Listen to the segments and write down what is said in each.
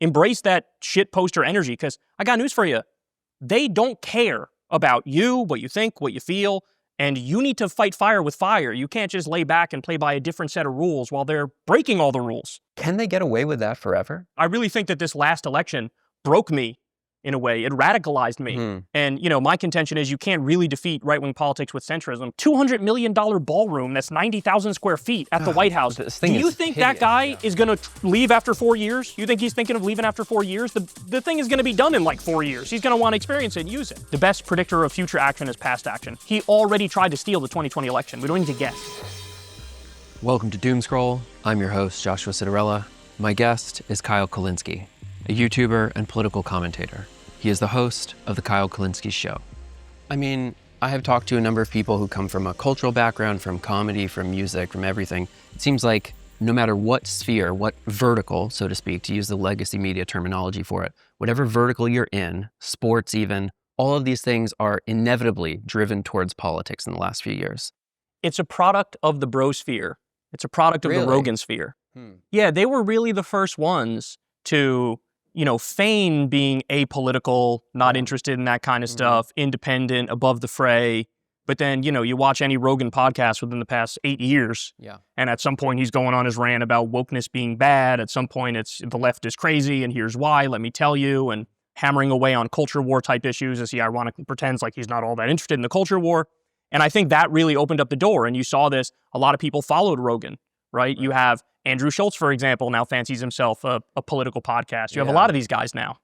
Embrace that shit poster energy, because I got news for you. They don't care about you, what you think, what you feel, and you need to fight fire with fire. You can't just lay back and play by a different set of rules while they're breaking all the rules. Can they get away with that forever? I really think that this last election broke me in a way. It radicalized me. And, my contention is you can't really defeat right-wing politics with centrism. $200 million ballroom that's 90,000 square feet at the White House. Do you think that guy is going to leave after 4 years? You think he's thinking of leaving after 4 years? The thing is going to be done in like 4 years. He's going to want to experience it and use it. The best predictor of future action is past action. He already tried to steal the 2020 election. We don't need to guess. Welcome to Doomscroll. I'm your host, Joshua Citarella. My guest is Kyle Kulinski, a YouTuber and political commentator. He is the host of the Kyle Kulinkski Show. I mean, I have talked to a number of people who come from a cultural background, from comedy, from music, from everything. It seems like no matter what sphere, what vertical, so to speak, to use the legacy media terminology for it, whatever vertical you're in, sports even, all of these things are inevitably driven towards politics in the last few years. It's a product of the Brosphere. It's a product of the Rogan sphere. Yeah, they were really the first ones to feign being apolitical, not interested in that kind of stuff, independent, above the fray. But then, you watch any Rogan podcast within the past 8 years, and at some point he's going on his rant about wokeness being bad. At some point it's the left is crazy, and here's why, let me tell you, and hammering away on culture war type issues as he ironically pretends like he's not all that interested in the culture war. And I think that really opened up the door, and you saw this. A lot of people followed Rogan, right? You have Andrew Schultz, for example, now fancies himself a political podcast. You have a lot of these guys now.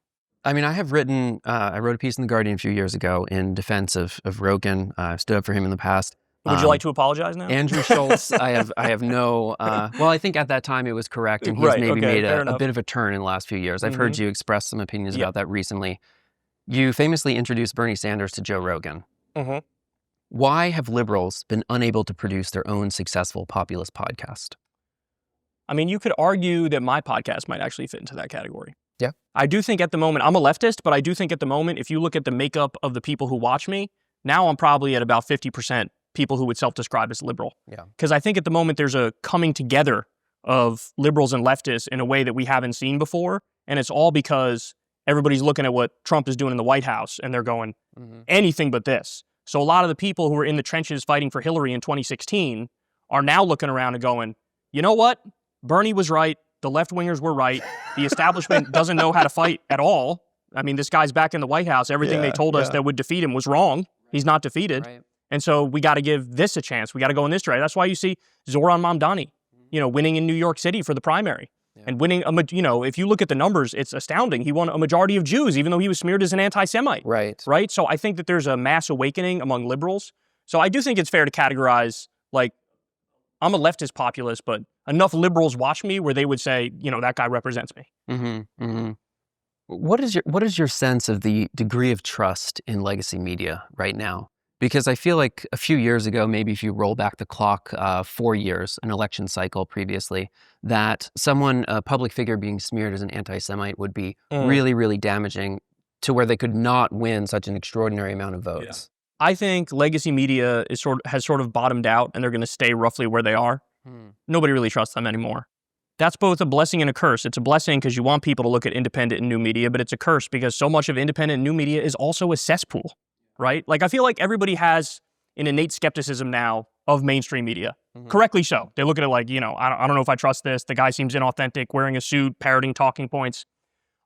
I mean, I have written, I wrote a piece in The Guardian a few years ago in defense of Rogan. I've stood up for him in the past. Would you like to apologize now? Andrew Schultz, I have no, well, I think at that time it was correct, and he's maybe made a bit of a turn in the last few years. I've heard you express some opinions about that recently. You famously introduced Bernie Sanders to Joe Rogan. Why have liberals been unable to produce their own successful populist podcast? I mean, you could argue that my podcast might actually fit into that category. Yeah. I do think at the moment, I'm a leftist, but I do think at the moment, if you look at the makeup of the people who watch me, now I'm probably at about 50% people who would self-describe as liberal. Yeah. Because I think at the moment there's a coming together of liberals and leftists in a way that we haven't seen before. And it's all because everybody's looking at what Trump is doing in the White House and they're going, anything but this. So a lot of the people who were in the trenches fighting for Hillary in 2016 are now looking around and going, you know what? Bernie was right. The left-wingers were right. The establishment doesn't know how to fight at all. I mean, this guy's back in the White House. Everything they told us that would defeat him was wrong. He's not defeated. And so we got to give this a chance. We got to go in this direction. That's why you see Zoran Mamdani, winning in New York City for the primary. And winning, if you look at the numbers, it's astounding. He won a majority of Jews, even though he was smeared as an anti-Semite. Right? So I think that there's a mass awakening among liberals. So I do think it's fair to categorize, like, I'm a leftist populist, but enough liberals watch me where they would say, that guy represents me. What is your sense of the degree of trust in legacy media right now? Because I feel like a few years ago, maybe if you roll back the clock 4 years, an election cycle previously, that someone, a public figure being smeared as an anti-Semite would be really, really damaging to where they could not win such an extraordinary amount of votes. I think legacy media has sort of bottomed out, and they're going to stay roughly where they are. Nobody really trusts them anymore. That's both a blessing and a curse. It's a blessing because you want people to look at independent and new media, but it's a curse because so much of independent and new media is also a cesspool, right? Like, I feel like everybody has an innate skepticism now of mainstream media. Correctly so. They look at it like, I don't know if I trust this. The guy seems inauthentic, wearing a suit, parroting talking points.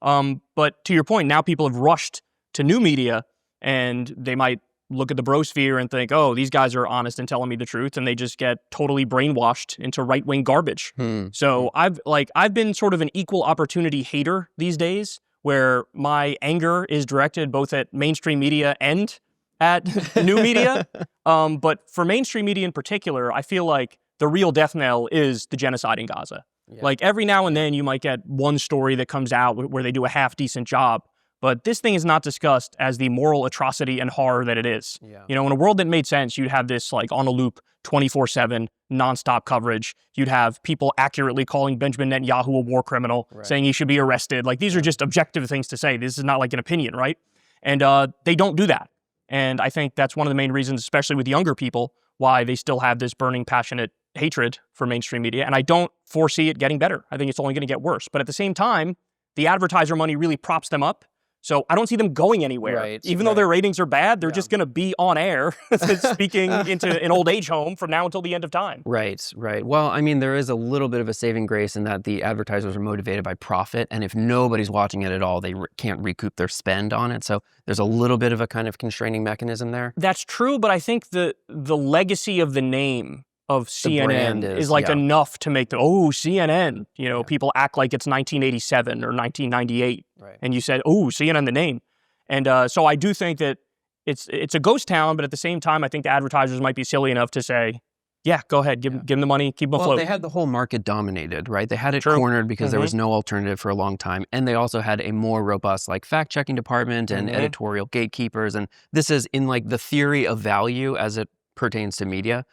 But to your point, now people have rushed to new media, and they might look at the Brosphere and think, oh, these guys are honest and telling me the truth, and they just get totally brainwashed into right-wing garbage. So I've been sort of an equal opportunity hater these days, where my anger is directed both at mainstream media and at new media. But for mainstream media in particular, I feel like the real death knell is the genocide in Gaza. Like, every now and then you might get one story that comes out where they do a half-decent job. But this thing is not discussed as the moral atrocity and horror that it is. In a world that made sense, you'd have this like on a loop, 24/7, nonstop coverage. You'd have people accurately calling Benjamin Netanyahu a war criminal, saying he should be arrested. Like, these are just objective things to say. This is not like an opinion, right? And they don't do that. And I think that's one of the main reasons, especially with younger people, why they still have this burning, passionate hatred for mainstream media. And I don't foresee it getting better. I think it's only going to get worse. But at the same time, the advertiser money really props them up. So I don't see them going anywhere. Even though their ratings are bad, they're just going to be on air speaking into an old age home from now until the end of time. Right. Well, I mean, there is a little bit of a saving grace in that the advertisers are motivated by profit. And if nobody's watching it at all, they can't recoup their spend on it. So there's a little bit of a kind of constraining mechanism there. That's true, but I think the legacy of the name of CNN is like enough to make CNN, people act like it's 1987 or 1998. Right. And you said, CNN, the name. And so I do think that it's a ghost town, but at the same time, I think the advertisers might be silly enough to say, yeah, go ahead, give them the money, keep them afloat. Well, they had the whole market dominated, right? They had it cornered because there was no alternative for a long time. And they also had a more robust fact-checking department and editorial gatekeepers. And this is in the theory of value as it pertains to media,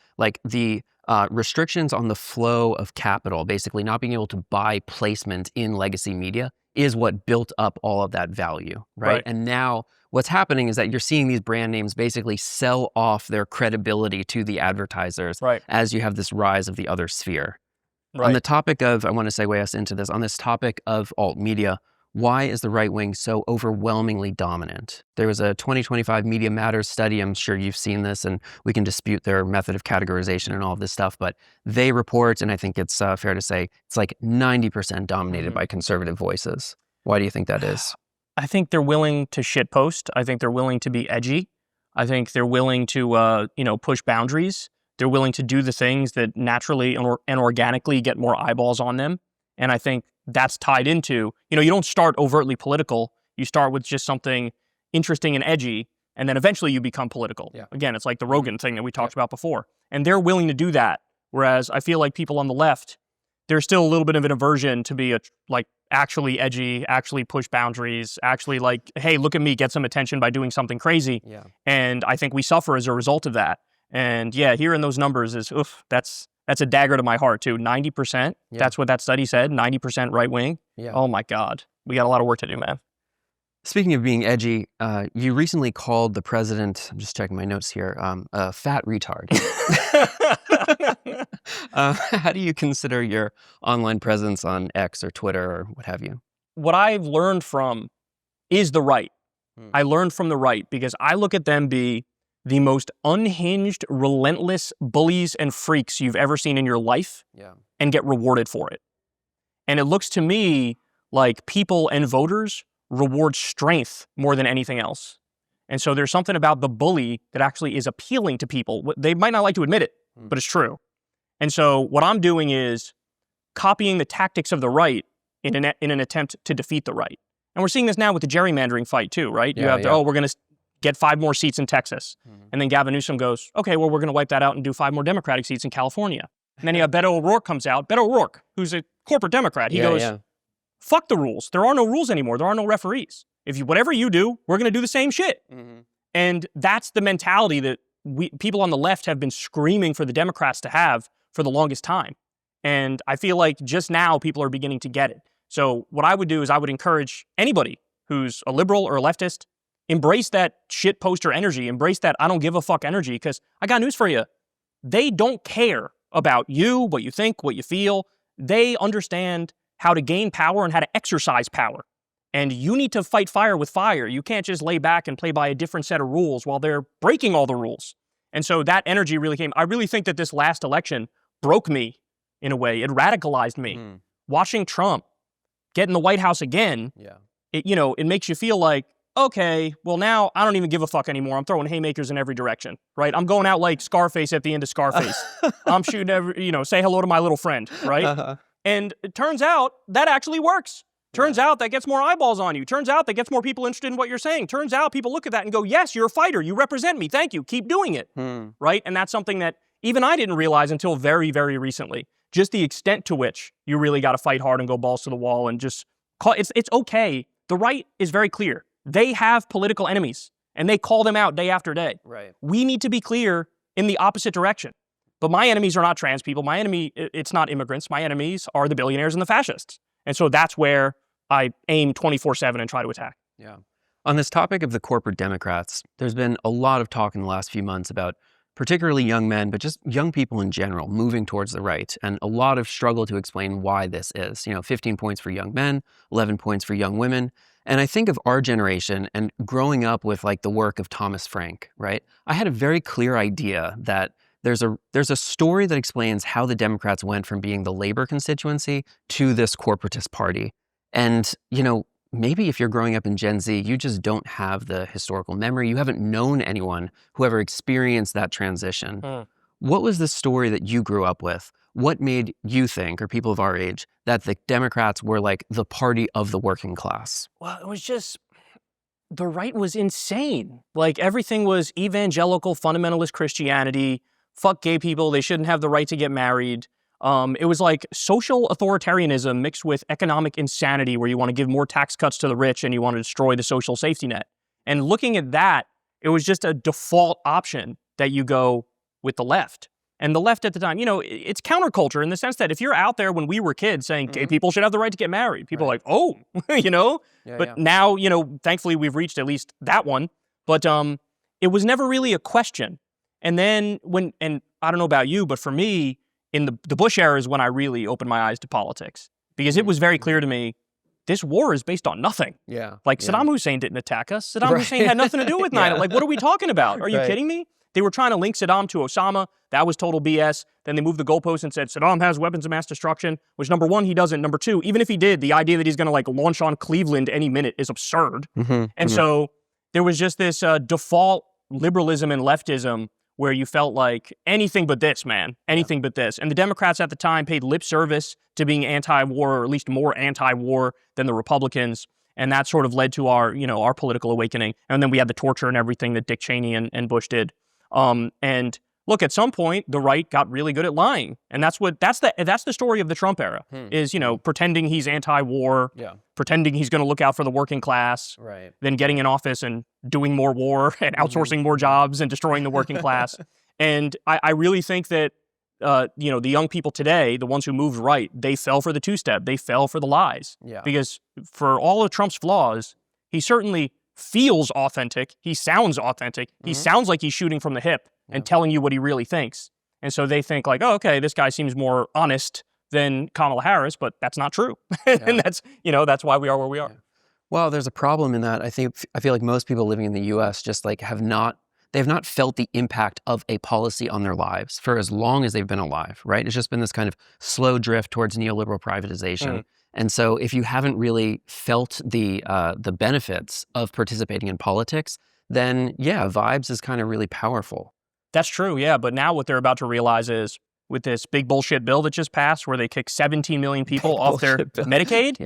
the restrictions on the flow of capital, basically not being able to buy placement in legacy media, is what built up all of that value, right? And now what's happening is that you're seeing these brand names basically sell off their credibility to the advertisers as you have this rise of the other sphere. On the topic of, I want to segue us into this, on this topic of alt media, why is the right wing so overwhelmingly dominant? There was a 2025 Media Matters study. I'm sure you've seen this, and we can dispute their method of categorization and all of this stuff, but they report, and I think it's fair to say, it's 90% dominated by conservative voices. Why do you think that is? I think they're willing to shitpost. I think they're willing to be edgy. I think they're willing to, push boundaries. They're willing to do the things that naturally and organically get more eyeballs on them. And I think that's tied into, you don't start overtly political. You start with just something interesting and edgy, and then eventually you become political. Yeah. Again, it's like the Rogan thing that we talked about before. And they're willing to do that. Whereas I feel like people on the left, there's still a little bit of an aversion to be actually edgy, actually push boundaries, actually hey, look at me, get some attention by doing something crazy. Yeah. And I think we suffer as a result of that. And yeah, hearing those numbers is, that's a dagger to my heart too. 90%, that's what that study said, 90% right wing. Yeah. Oh my God, we got a lot of work to do, man. Speaking of being edgy, you recently called the president, I'm just checking my notes here, a fat retard. How do you consider your online presence on X or Twitter or what have you? What I've learned from is the right. I learned from the right because I look at them be the most unhinged, relentless bullies and freaks you've ever seen in your life and get rewarded for it. And it looks to me like people and voters reward strength more than anything else. And so there's something about the bully that actually is appealing to people. They might not like to admit it, but it's true. And so what I'm doing is copying the tactics of the right in an attempt to defeat the right. And we're seeing this now with the gerrymandering fight too, right? You have we're going to get 5 more seats in Texas. And then Gavin Newsom goes, okay, well, we're going to wipe that out and do 5 more Democratic seats in California. And then you have Beto O'Rourke comes out. Beto O'Rourke, who's a corporate Democrat, he goes, fuck the rules. There are no rules anymore. There are no referees. Whatever you do, we're going to do the same shit. And that's the mentality that people on the left have been screaming for the Democrats to have for the longest time. And I feel like just now people are beginning to get it. So what I would do is I would encourage anybody who's a liberal or a leftist, embrace that shit poster energy, embrace that I don't give a fuck energy, because I got news for you. They don't care about you, what you think, what you feel. They understand how to gain power and how to exercise power. And you need to fight fire with fire. You can't just lay back and play by a different set of rules while they're breaking all the rules. And so that energy really came. I really think that this last election broke me in a way. It radicalized me. Watching Trump get in the White House again, it makes you feel like, okay, well now I don't even give a fuck anymore. I'm throwing haymakers in every direction, right? I'm going out like Scarface at the end of Scarface. I'm shooting say hello to my little friend, right? And it turns out that actually works. Turns out that gets more eyeballs on you. Turns out that gets more people interested in what you're saying. Turns out people look at that and go, yes, you're a fighter. You represent me. Thank you. Keep doing it, right? And that's something that even I didn't realize until very, very recently. Just the extent to which you really got to fight hard and go balls to the wall and just call. It's okay. The right is very clear. They have political enemies, and they call them out day after day. Right. We need to be clear in the opposite direction. But my enemies are not trans people. My enemy, it's not immigrants. My enemies are the billionaires and the fascists. And so that's where I aim 24/7 and try to attack. Yeah. On this topic of the corporate Democrats, there's been a lot of talk in the last few months about particularly young men, but just young people in general, moving towards the right. And a lot of struggle to explain why this is. 15 points for young men, 11 points for young women. And I think of our generation and growing up with like the work of Thomas Frank, right? I had a very clear idea that there's a story that explains how the Democrats went from being the labor constituency to this corporatist party. And, maybe if you're growing up in Gen Z, you just don't have the historical memory. You haven't known anyone who ever experienced that transition. What was the story that you grew up with? What made you think, or people of our age, that the Democrats were like the party of the working class? Well, it was just, the right was insane. Like everything was evangelical, fundamentalist Christianity, fuck gay people, they shouldn't have the right to get married. It was like social authoritarianism mixed with economic insanity where you want to give more tax cuts to the rich and you want to destroy the social safety net. And looking at that, it was just a default option that you go with the left. And the left at the time, it's counterculture in the sense that if you're out there when we were kids saying gay people should have the right to get married, people are like, oh, but now, thankfully we've reached at least that one. But it was never really a question. And then and I don't know about you, but for me, in the Bush era is when I really opened my eyes to politics because it was very clear to me, this war is based on nothing. Saddam Hussein didn't attack us. Saddam Hussein had nothing to do with 9/11. Like, what are we talking about? Are you kidding me? They were trying to link Saddam to Osama. That was total BS. Then they moved the goalposts and said, Saddam has weapons of mass destruction, which number one, he doesn't. Number two, even if he did, the idea that he's going to launch on Cleveland any minute is absurd. So there was just this default liberalism and leftism where you felt like anything but this, man, anything but this. And the Democrats at the time paid lip service to being anti-war, or at least more anti-war than the Republicans. And that sort of led to our, our political awakening. And then we had the torture and everything that Dick Cheney and Bush did. And look, at some point, the right got really good at lying. And that's the story of the Trump era, is, pretending he's anti-war, pretending he's going to look out for the working class, then getting in office and doing more war and outsourcing more jobs and destroying the working class. And I really think that, the young people today, the ones who moved right, they fell for the two-step. They fell for the lies. Because for all of Trump's flaws, he certainly feels authentic. He sounds authentic. He sounds like he's shooting from the hip and telling you what he really thinks. And so they think like, oh, okay, this guy seems more honest than Kamala Harris, but that's not true. And that's why we are where we are. Well, there's a problem in that. I feel like most people living in the US just like have not felt the impact of a policy on their lives for as long as they've been alive, right? It's just been this kind of slow drift towards neoliberal privatization. And so if you haven't really felt the benefits of participating in politics, then vibes is kind of really powerful. That's true, yeah. But now what they're about to realize is with this big bullshit bill that just passed where they kick 17 million people off their Medicaid,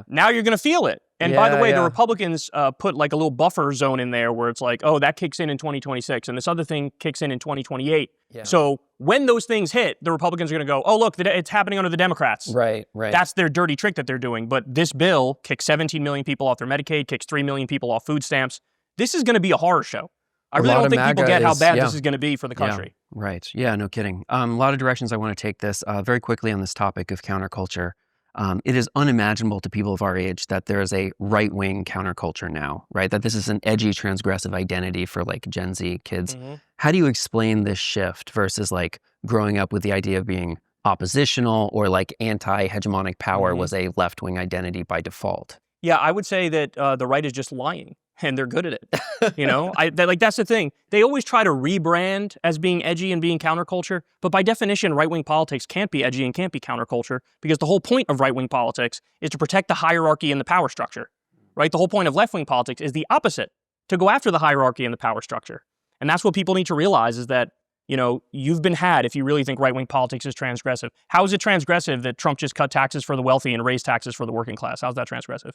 now you're going to feel it. And by the way, the Republicans put like a little buffer zone in there where it's like, oh, that kicks in 2026 and this other thing kicks in 2028. So when those things hit, the Republicans are going to go, oh, look, it's happening under the Democrats. Right. That's their dirty trick that they're doing. But this bill kicks 17 million people off their Medicaid, kicks 3 million people off food stamps. This is going to be a horror show. I really don't think people get how bad this is going to be for the country. Right. Yeah, no kidding. A lot of directions I want to take this. Very quickly on this topic of counterculture. It is unimaginable to people of our age that there is a right-wing counterculture now, right? That this is an edgy, transgressive identity for like Gen Z kids. How do you explain this shift versus like growing up with the idea of being oppositional or like anti-hegemonic power was a left-wing identity by default? Yeah, I would say that the right is just lying. And they're good at it, that's the thing. They always try to rebrand as being edgy and being counterculture, but by definition, right-wing politics can't be edgy and can't be counterculture because the whole point of right-wing politics is to protect the hierarchy and the power structure, right? The whole point of left-wing politics is the opposite, to go after the hierarchy and the power structure. And that's what people need to realize is that, you've been had if you really think right-wing politics is transgressive. How is it transgressive that Trump just cut taxes for the wealthy and raised taxes for the working class? How's that transgressive?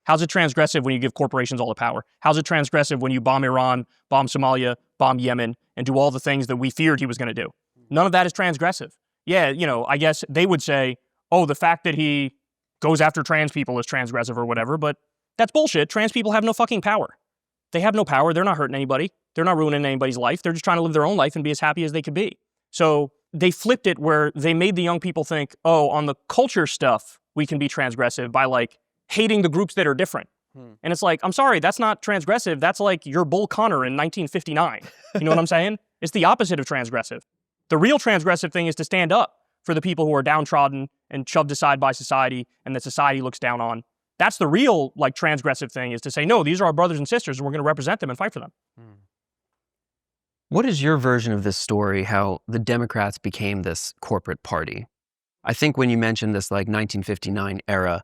How's it transgressive when you give corporations all the power? How's it transgressive when you bomb Iran, bomb Somalia, bomb Yemen, and do all the things that we feared he was going to do? None of that is transgressive. Yeah, I guess they would say, oh, the fact that he goes after trans people is transgressive or whatever, but that's bullshit. Trans people have no fucking power. They have no power. They're not hurting anybody. They're not ruining anybody's life. They're just trying to live their own life and be as happy as they could be. So they flipped it where they made the young people think, oh, on the culture stuff, we can be transgressive by like hating the groups that are different. And it's like, I'm sorry, that's not transgressive. That's like your Bull Connor in 1959. You know what I'm saying? It's the opposite of transgressive. The real transgressive thing is to stand up for the people who are downtrodden and shoved aside by society and that society looks down on. That's the real, like, transgressive thing, is to say, no, these are our brothers and sisters, and we're going to represent them and fight for them. What is your version of this story, how the Democrats became this corporate party? I think when you mentioned this, like, 1959 era,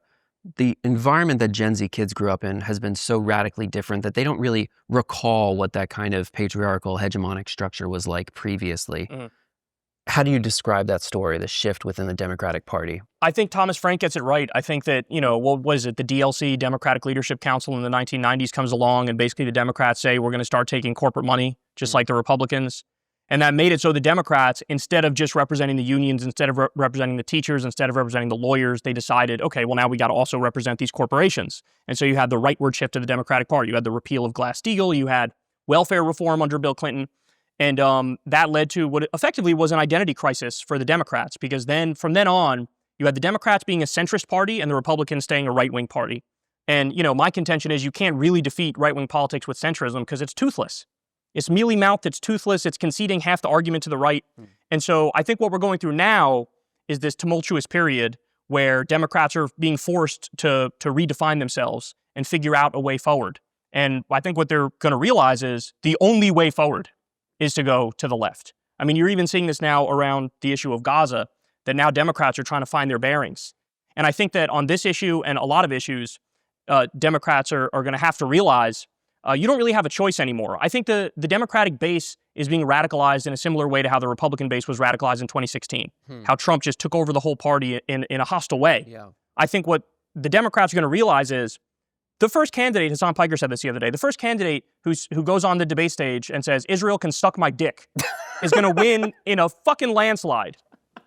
the environment that Gen Z kids grew up in has been so radically different that they don't really recall what that kind of patriarchal hegemonic structure was like previously. How do you describe that story, the shift within the Democratic Party? I think Thomas Frank gets it right. I think that, what was it? The DLC, Democratic Leadership Council in the 1990s comes along, and basically the Democrats say, we're going to start taking corporate money, just like the Republicans. And that made it so the Democrats, instead of just representing the unions, instead of representing the teachers, instead of representing the lawyers, they decided, okay, well, now we got to also represent these corporations. And so you had the rightward shift of the Democratic Party. You had the repeal of Glass-Steagall. You had welfare reform under Bill Clinton. And that led to what effectively was an identity crisis for the Democrats, because then, from then on, you had the Democrats being a centrist party and the Republicans staying a right-wing party. And, my contention is you can't really defeat right-wing politics with centrism because it's toothless. It's mealy-mouthed, it's toothless, it's conceding half the argument to the right. And so I think what we're going through now is this tumultuous period where Democrats are being forced to redefine themselves and figure out a way forward. And I think what they're going to realize is the only way forward is to go to the left. I mean, you're even seeing this now around the issue of Gaza, that now Democrats are trying to find their bearings. And I think that on this issue and a lot of issues, Democrats are going to have to realize you don't really have a choice anymore. I think the Democratic base is being radicalized in a similar way to how the Republican base was radicalized in 2016, how Trump just took over the whole party in a hostile way. Yeah. I think what the Democrats are going to realize is the first candidate, Hassan Piker said this the other day, the first candidate who goes on the debate stage and says, Israel can suck my dick, is going to win in a fucking landslide.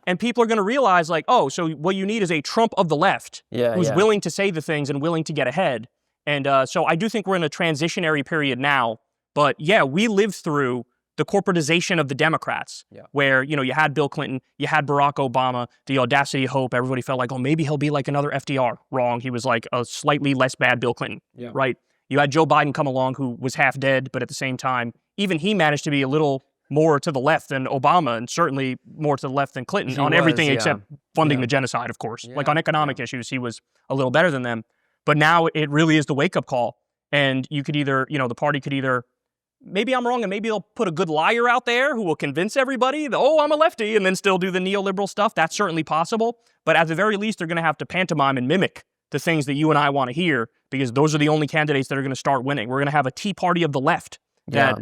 And people are going to realize, like, oh, so what you need is a Trump of the left who's willing to say the things and willing to get ahead. And so I do think we're in a transitionary period now. But yeah, we lived through the corporatization of the Democrats, where, you had Bill Clinton, you had Barack Obama, the audacity of hope. Everybody felt like, oh, maybe he'll be like another FDR. Wrong. He was like a slightly less bad Bill Clinton, right? You had Joe Biden come along, who was half dead, but at the same time, even he managed to be a little more to the left than Obama, and certainly more to the left than Clinton on everything except funding the genocide, of course. Like on economic issues, he was a little better than them. But now it really is the wake-up call. And you could either, the party could either, maybe I'm wrong, and maybe they'll put a good liar out there who will convince everybody that, oh, I'm a lefty, and then still do the neoliberal stuff. That's certainly possible. But at the very least, they're going to have to pantomime and mimic the things that you and I want to hear, because those are the only candidates that are going to start winning. We're going to have a Tea Party of the left that,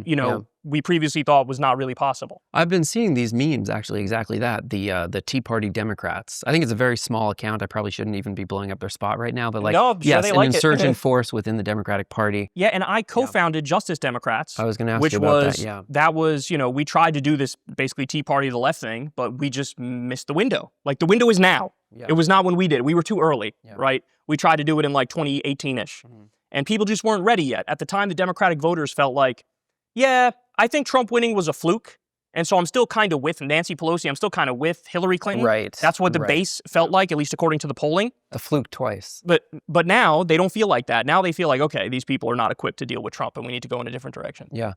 we previously thought was not really possible. I've been seeing these memes, actually, exactly that, the Tea Party Democrats. I think it's a very small account. I probably shouldn't even be blowing up their spot right now, but an insurgent force within the Democratic Party. Yeah, and I co-founded Justice Democrats. I was going to ask you about that, That was, we tried to do this basically Tea Party of the left thing, but we just missed the window. Like, the window is now. Yeah. It was not when we did it. We were too early, right? We tried to do it in like 2018-ish. And people just weren't ready yet. At the time, the Democratic voters felt like, yeah, I think Trump winning was a fluke. And so I'm still kind of with Nancy Pelosi. I'm still kind of with Hillary Clinton. Right. That's what the base felt like, at least according to the polling. A fluke twice. But now they don't feel like that. Now they feel like, okay, these people are not equipped to deal with Trump and we need to go in a different direction. Yeah.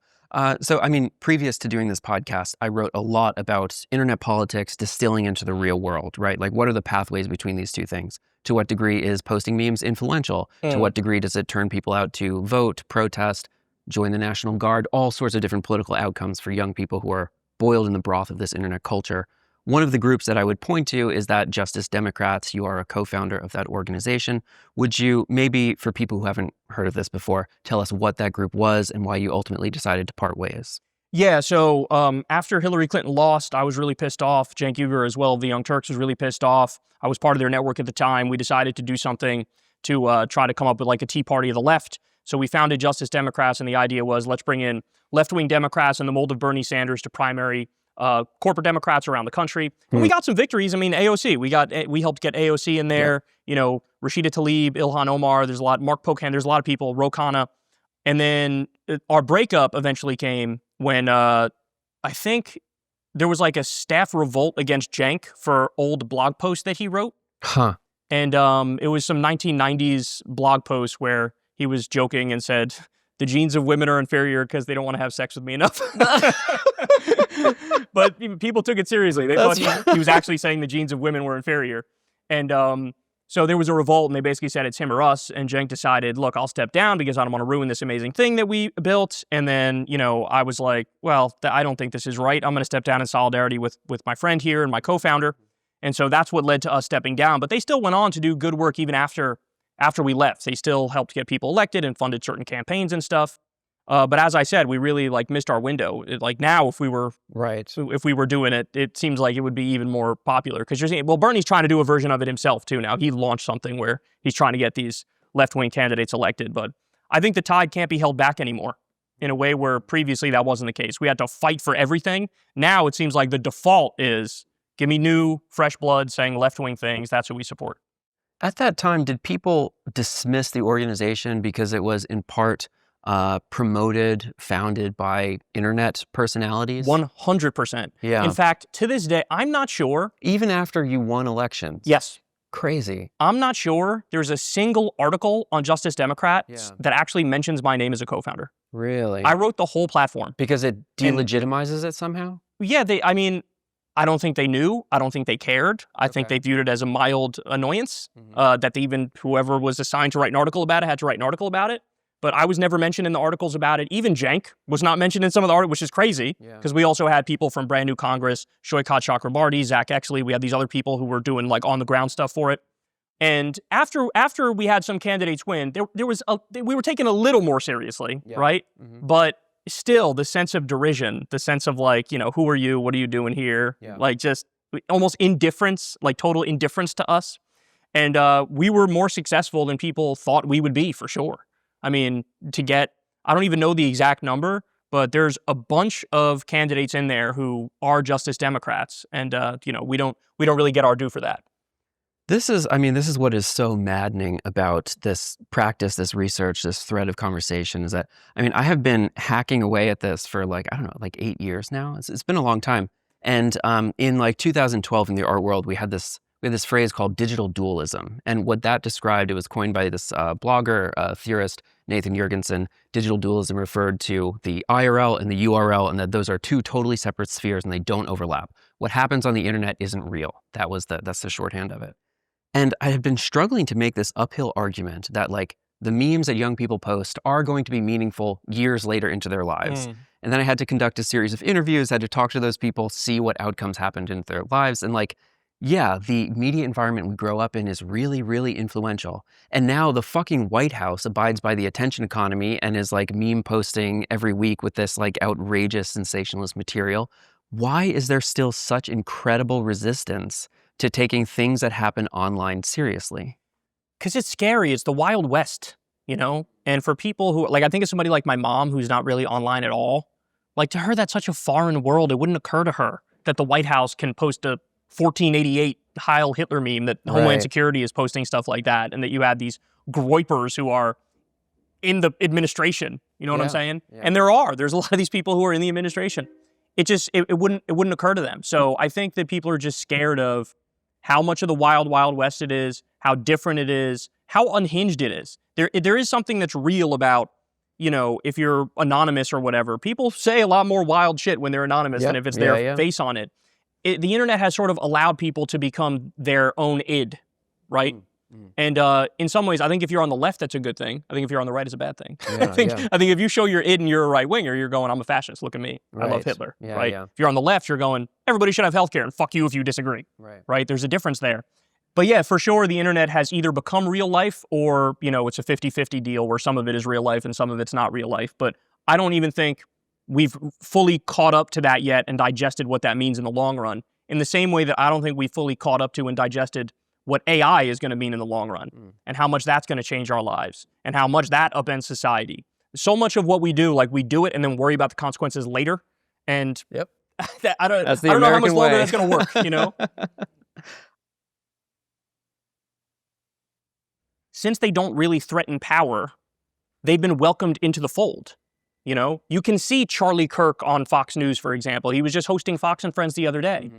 So, I mean, previous to doing this podcast, I wrote a lot about internet politics distilling into the real world, right? Like, what are the pathways between these two things? To what degree is posting memes influential? To what degree does it turn people out to vote, protest, join the National Guard? All sorts of different political outcomes for young people who are boiled in the broth of this internet culture. One of the groups that I would point to is that Justice Democrats. You are a co-founder of that organization. Would you, maybe for people who haven't heard of this before, tell us what that group was and why you ultimately decided to part ways? Yeah, so after Hillary Clinton lost, I was really pissed off. Cenk Uygur as well, the Young Turks, was really pissed off. I was part of their network at the time. We decided to do something to try to come up with like a Tea Party of the left. So we founded Justice Democrats, and the idea was, let's bring in left-wing Democrats in the mold of Bernie Sanders to primary corporate Democrats around the country. And we got some victories. I mean, AOC, we helped get AOC in there, Rashida Tlaib, Ilhan Omar, there's a lot, Mark Pocan, there's a lot of people, Ro Khanna. And then our breakup eventually came when I think there was like a staff revolt against Cenk for old blog posts that he wrote. And it was some 1990s blog post where he was joking and said, the genes of women are inferior because they don't want to have sex with me enough. But people took it seriously. They thought he was actually saying the genes of women were inferior. And so there was a revolt, and they basically said it's him or us. And Cenk decided, look, I'll step down because I don't want to ruin this amazing thing that we built. And then, I was like, well, I don't think this is right. I'm going to step down in solidarity with my friend here and my co-founder. And so that's what led to us stepping down. But they still went on to do good work even after we left. They still helped get people elected and funded certain campaigns and stuff. But as I said, we really missed our window. Now, if we were doing it, it seems like it would be even more popular. Because you're saying, well, Bernie's trying to do a version of it himself too now. He launched something where he's trying to get these left-wing candidates elected. But I think the tide can't be held back anymore in a way where previously that wasn't the case. We had to fight for everything. Now it seems like the default is give me new, fresh blood saying left-wing things. That's what we support. At that time, did people dismiss the organization because it was in part founded by internet personalities? 100%. Yeah. In fact, to this day, I'm not sure. Even after you won elections? Yes. Crazy. I'm not sure there's a single article on Justice Democrats that actually mentions my name as a co-founder. Really? I wrote the whole platform. Because it delegitimizes it somehow? Yeah, I don't think they knew. I don't think they cared. I think they viewed it as a mild annoyance that whoever was assigned to write an article about it had to write an article about it. But I was never mentioned in the articles about it. Even Cenk was not mentioned in some of the articles, which is crazy because we also had people from Brand New Congress, Shoykat Chakrabarty, Zach Exley. We had these other people who were doing on the ground stuff for it. And after we had some candidates win, we were taken a little more seriously, right? Mm-hmm. But still, the sense of derision, the sense of who are you? What are you doing here? Yeah. Just almost indifference, total indifference to us. And we were more successful than people thought we would be, for sure. I mean, I don't even know the exact number, but there's a bunch of candidates in there who are Justice Democrats, and we don't really get our due for that. This is what is so maddening about this practice, this research, this thread of conversation is that, I have been hacking away at this for 8 years now. It's been a long time. And in 2012 in the art world, we had this phrase called digital dualism. And what that described, it was coined by this blogger, theorist, Nathan Jurgensen. Digital dualism referred to the IRL and the URL, and that those are two totally separate spheres and they don't overlap. What happens on the internet isn't real. That's the shorthand of it. And I have been struggling to make this uphill argument that the memes that young people post are going to be meaningful years later into their lives. And then I had to conduct a series of interviews, had to talk to those people, see what outcomes happened in their lives. And the media environment we grow up in is really, really influential. And now the fucking White House abides by the attention economy and is meme posting every week with this outrageous sensationalist material. Why is there still such incredible resistance to taking things that happen online seriously? Because it's scary. It's the Wild West, And for people who, I think of somebody like my mom who's not really online at all. To her, that's such a foreign world. It wouldn't occur to her that the White House can post a 1488 Heil Hitler meme, that Homeland Security is posting stuff like that, and that you had these groypers who are in the administration. You know what I'm saying? Yeah. And there's a lot of these people who are in the administration. It wouldn't occur to them. So I think that people are just scared of how much of the wild, wild west it is, how different it is, how unhinged it is. There is something that's real about, if you're anonymous or whatever, people say a lot more wild shit when they're anonymous than if it's their face on it. The internet has sort of allowed people to become their own id, right? And in some ways, I think if you're on the left, that's a good thing. I think if you're on the right, it's a bad thing. I think if you show your id and you're a right-winger, you're going, I'm a fascist, look at me. I love Hitler, right? Yeah. If you're on the left, you're going, everybody should have healthcare, and fuck you if you disagree, right? There's a difference there. But yeah, for sure, the internet has either become real life or, it's a 50-50 deal where some of it is real life and some of it's not real life. But I don't even think we've fully caught up to that yet and digested what that means in the long run. In the same way that I don't think we fully caught up to and digested what AI is going to mean in the long run and how much that's going to change our lives and how much that upends society. So much of what we do, we do it and then worry about the consequences later. And I don't know how much longer that's going to work, Since they don't really threaten power, they've been welcomed into the fold. You can see Charlie Kirk on Fox News, for example. He was just hosting Fox and Friends the other day.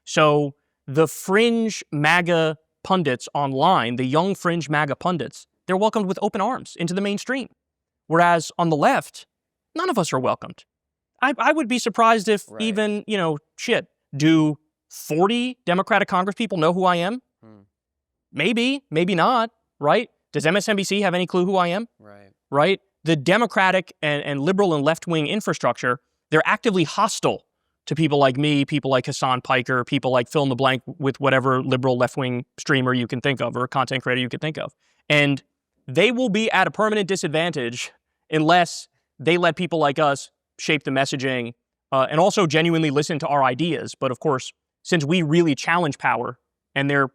So the fringe MAGA pundits online, the young fringe MAGA pundits, they're welcomed with open arms into the mainstream. Whereas on the left, none of us are welcomed. I would be surprised if even, do 40 Democratic Congress people know who I am? Maybe, maybe not, right? Does MSNBC have any clue who I am? Right? The Democratic and liberal and left-wing infrastructure, they're actively hostile to people like me, people like Hassan Piker, people like fill in the blank with whatever liberal left-wing streamer you can think of or content creator you can think of. And they will be at a permanent disadvantage unless they let people like us shape the messaging and also genuinely listen to our ideas. But of course, since we really challenge power and they're,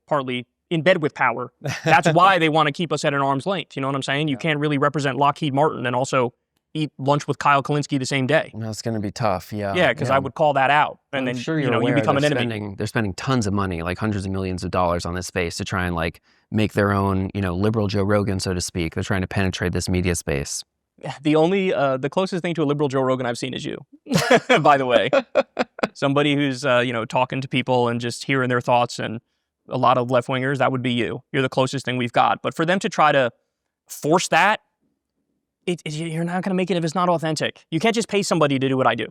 partly in bed with power, that's why they want to keep us at an arm's length. You know what I'm saying? You can't really represent Lockheed Martin and also eat lunch with Kyle Kulinski the same day. That's going to be tough, yeah. Yeah, because I would call that out. And then, you become an enemy. They're spending tons of money, like hundreds of millions of dollars on this space to try and make their own, liberal Joe Rogan, so to speak. They're trying to penetrate this media space. The closest thing to a liberal Joe Rogan I've seen is you, by the way. Somebody who's, talking to people and just hearing their thoughts, and a lot of left-wingers, that would be you. You're the closest thing we've got. But for them to try to force that, you're not going to make it if it's not authentic. You can't just pay somebody to do what I do.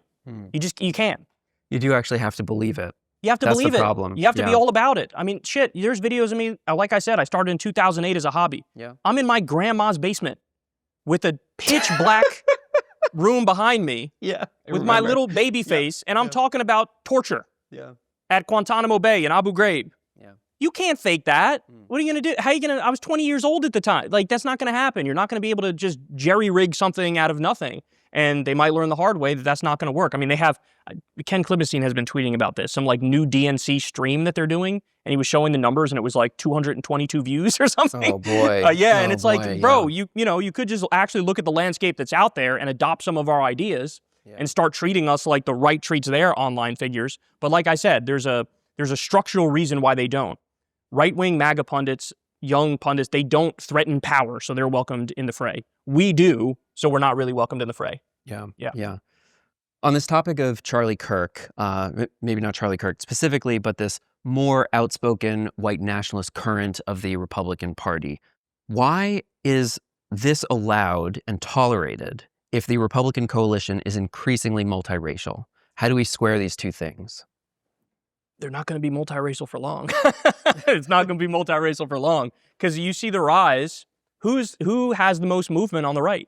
You can't. You do actually have to believe it. You have to believe it. That's the problem. You have to be all about it. I mean, shit, there's videos of me, like I said, I started in 2008 as a hobby. Yeah. I'm in my grandma's basement with a pitch black room behind me with my little baby face, and I'm talking about torture at Guantanamo Bay in Abu Ghraib. You can't fake that. What are you going to do? How are you going to? I was 20 years old at the time. That's not going to happen. You're not going to be able to just jerry-rig something out of nothing. And they might learn the hard way that that's not going to work. I mean, they have, Ken Klibenstein has been tweeting about this, some new DNC stream that they're doing, and he was showing the numbers, and it was 222 views or something. Oh, boy. And it's bro, you could just actually look at the landscape that's out there and adopt some of our ideas and start treating us like the right treats their online figures. But like I said, there's a structural reason why they don't. Right-wing MAGA pundits, young pundits, they don't threaten power, so they're welcomed in the fray. We do, so we're not really welcomed in the fray. Yeah. On this topic of Charlie Kirk, maybe not Charlie Kirk specifically, but this more outspoken white nationalist current of the Republican Party, why is this allowed and tolerated if the Republican coalition is increasingly multiracial? How do we square these two things? They're not going to be multiracial for long. It's not going to be multiracial for long because you see the rise. Who has the most movement on the right?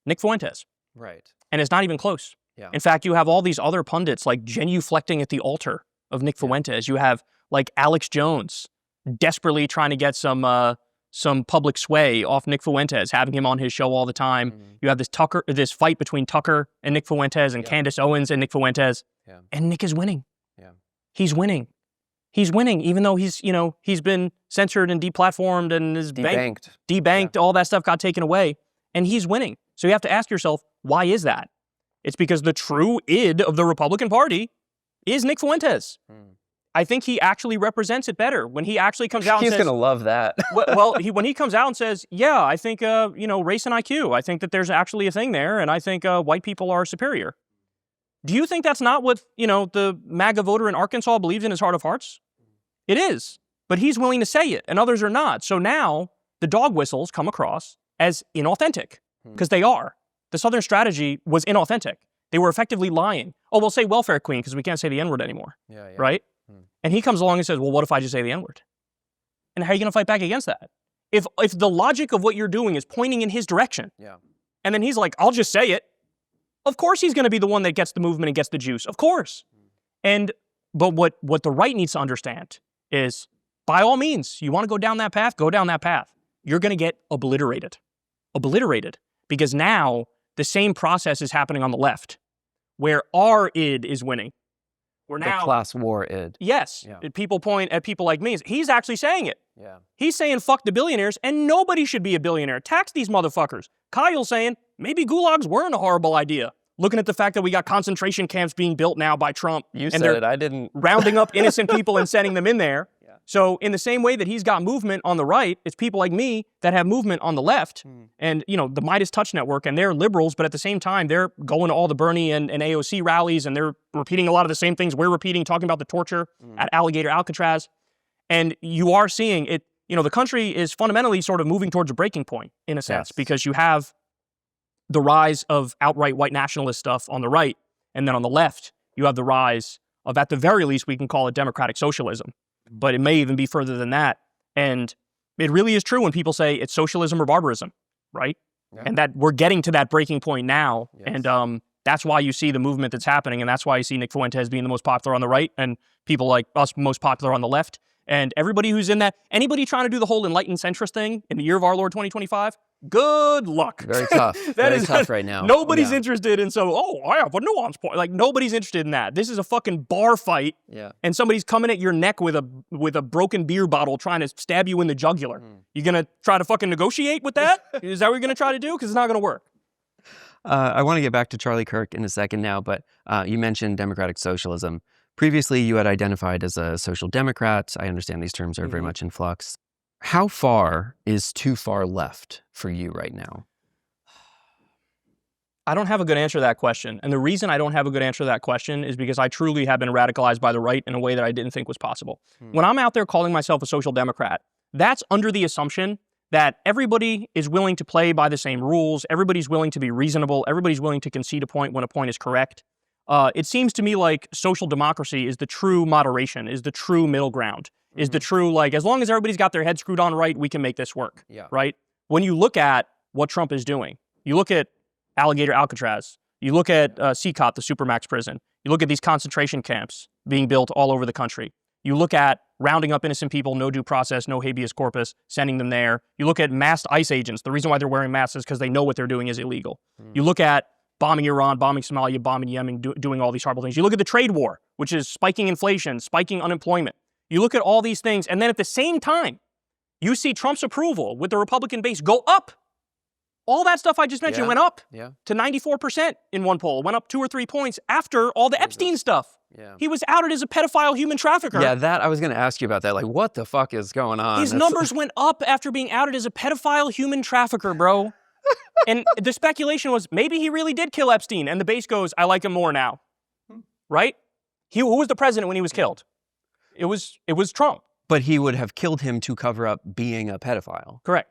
Nick Fuentes. Right. And it's not even close. Yeah. In fact, you have all these other pundits genuflecting at the altar of Nick Fuentes. You have Alex Jones desperately trying to get some public sway off Nick Fuentes, having him on his show all the time. You have this fight between Tucker and Nick Fuentes and Candace Owens and Nick Fuentes. And Nick is winning. He's winning. He's winning, even though he's been censored and deplatformed and is debanked. All that stuff got taken away, and he's winning. So you have to ask yourself, why is that? It's because the true id of the Republican Party is Nick Fuentes. I think he actually represents it better when he actually comes out and says... He's going to love that. When he comes out and says, yeah, I think, race and IQ, I think that there's actually a thing there, and I think white people are superior. Do you think that's not what, the MAGA voter in Arkansas believes in his heart of hearts? It is. But he's willing to say it, and others are not. So now the dog whistles come across as inauthentic, because they are. The Southern strategy was inauthentic. They were effectively lying. Oh, we'll say welfare queen because we can't say the N-word anymore, right? And he comes along and says, well, what if I just say the N-word? And how are you going to fight back against that? If the logic of what you're doing is pointing in his direction, and then he's like, I'll just say it, of course he's going to be the one that gets the movement and gets the juice. Of course. But what the right needs to understand is, by all means, you want to go down that path, go down that path. You're going to get obliterated. Obliterated. Because now the same process is happening on the left, where our id is winning. We're now... The class war id. Yes. People point at people like me. He's actually saying it. He's saying fuck the billionaires, and nobody should be a billionaire. Tax these motherfuckers. Kyle's saying maybe gulags weren't a horrible idea. Looking at the fact that we got concentration camps being built now by Trump. You said it, I didn't. Rounding up innocent people and sending them in there. So in the same way that he's got movement on the right, it's people like me that have movement on the left. And, the Midas Touch Network, and they're liberals, but at the same time, they're going to all the Bernie and AOC rallies, and they're repeating a lot of the same things we're repeating, talking about the torture at Alligator Alcatraz. And you are seeing it, the country is fundamentally sort of moving towards a breaking point in a sense, Yes. because you have the rise of outright white nationalist stuff on the right, and then on the left, you have the rise of, at the very least, we can call it democratic socialism, but it may even be further than that. And it really is true when people say it's socialism or barbarism, right? Yeah. And that we're getting to that breaking point now. Yes. And that's why you see the movement that's happening. And that's why you see Nick Fuentes being the most popular on the right and people like us most popular on the left. And everybody who's in that, anybody trying to do the whole enlightened centrist thing in the year of our Lord 2025, good luck. Very tough. Very tough right now. Nobody's interested in I have a nuance point. Like, nobody's interested in that. This is a fucking bar fight. Yeah. And somebody's coming at your neck with a broken beer bottle trying to stab you in the jugular. You gonna try to fucking negotiate with that? Is that what you're gonna try to do? Because it's not gonna work. I want to get back to Charlie Kirk in a second now, but you mentioned democratic socialism. Previously, you had identified as a social democrat. I understand these terms are very much in flux. How far is too far left for you right now? I don't have a good answer to that question. And the reason I don't have a good answer to that question is because I truly have been radicalized by the right in a way that I didn't think was possible. When I'm out there calling myself a social democrat, that's under the assumption that everybody is willing to play by the same rules, everybody's willing to be reasonable, everybody's willing to concede a point when a point is correct. It seems to me like social democracy is the true moderation, is the true middle ground, is the true, like, as long as everybody's got their head screwed on right, we can make this work, right? When you look at what Trump is doing, you look at Alligator Alcatraz, you look at CCOT, the Supermax prison, you look at these concentration camps being built all over the country, you look at rounding up innocent people, no due process, no habeas corpus, sending them there. You look at masked ICE agents. The reason why they're wearing masks is because they know what they're doing is illegal. You look at bombing Iran, bombing Somalia, bombing Yemen, doing all these horrible things. You look at the trade war, which is spiking inflation, spiking unemployment. You look at all these things, and then at the same time, you see Trump's approval with the Republican base go up. All that stuff I just mentioned went up to 94% in one poll, went up 2 or 3 points after all the Epstein stuff. He was outed as a pedophile human trafficker. Yeah, that I was going to ask you about that. Like, what the fuck is going on? His numbers went up after being outed as a pedophile human trafficker, bro. And the speculation was maybe he really did kill Epstein, and the base goes, I like him more now. Right? Who was the president when he was killed? It was Trump. But he would have killed him to cover up being a pedophile. Correct.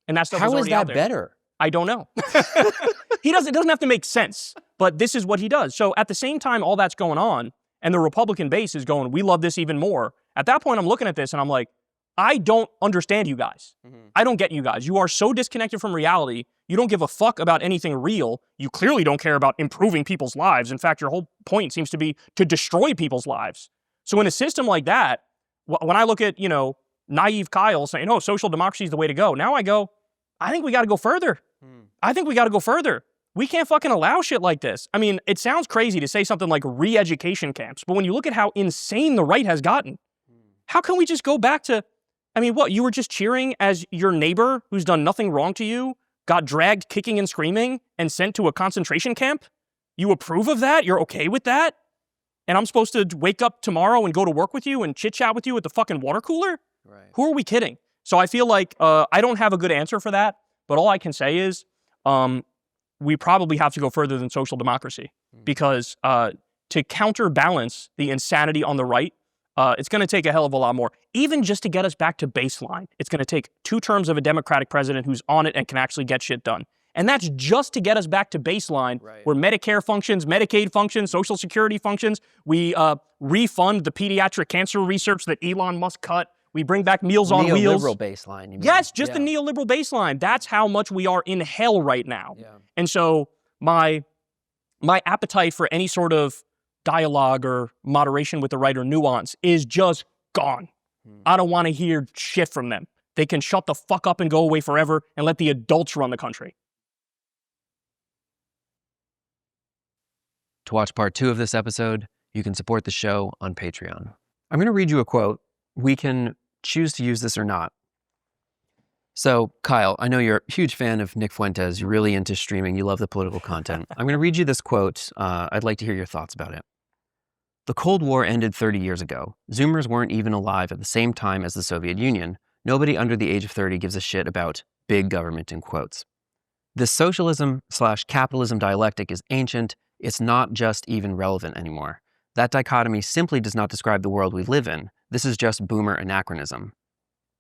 And that stuff How was is already out that there. better? I don't know. It doesn't have to make sense, but this is what he does. So at the same time, all that's going on, and the Republican base is going, we love this even more. At that point, I'm looking at this and I'm like, I don't understand you guys. I don't get you guys. You are so disconnected from reality. You don't give a fuck about anything real. You clearly don't care about improving people's lives. In fact, your whole point seems to be to destroy people's lives. So in a system like that, when I look at, naive Kyle saying, oh, social democracy is the way to go. Now I go, I think we got to go further. I think we got to go further. We can't fucking allow shit like this. I mean, it sounds crazy to say something like re-education camps, but when you look at how insane the right has gotten, how can we just go back to, you were just cheering as your neighbor who's done nothing wrong to you got dragged kicking and screaming and sent to a concentration camp? You approve of that? You're okay with that? And I'm supposed to wake up tomorrow and go to work with you and chit-chat with you at the fucking water cooler? Right. Who are we kidding? So I feel like I don't have a good answer for that, but all I can say is we probably have to go further than social democracy because to counterbalance the insanity on the right, it's going to take a hell of a lot more. Even just to get us back to baseline, it's going to take 2 terms of a Democratic president who's on it and can actually get shit done. And that's just to get us back to baseline where Medicare functions, Medicaid functions, Social Security functions. We refund the pediatric cancer research that Elon Musk cut. We bring back Meals on Wheels. Neoliberal baseline, you mean? Yes, just the neoliberal baseline. That's how much we are in hell right now. Yeah. And so my appetite for any sort of dialogue or moderation with the right or nuance is just gone. I don't want to hear shit from them. They can shut the fuck up and go away forever and let the adults run the country. To watch part 2 of this episode, you can support the show on Patreon. I'm going to read you a quote. We can choose to use this or not. So, Kyle, I know you're a huge fan of Nick Fuentes. You're really into streaming. You love the political content. I'm going to read you this quote. I'd like to hear your thoughts about it. The Cold War ended 30 years ago. Zoomers weren't even alive at the same time as the Soviet Union. Nobody under the age of 30 gives a shit about big government in quotes. This socialism/capitalism dialectic is ancient. It's not just even relevant anymore. That dichotomy simply does not describe the world we live in. This is just boomer anachronism.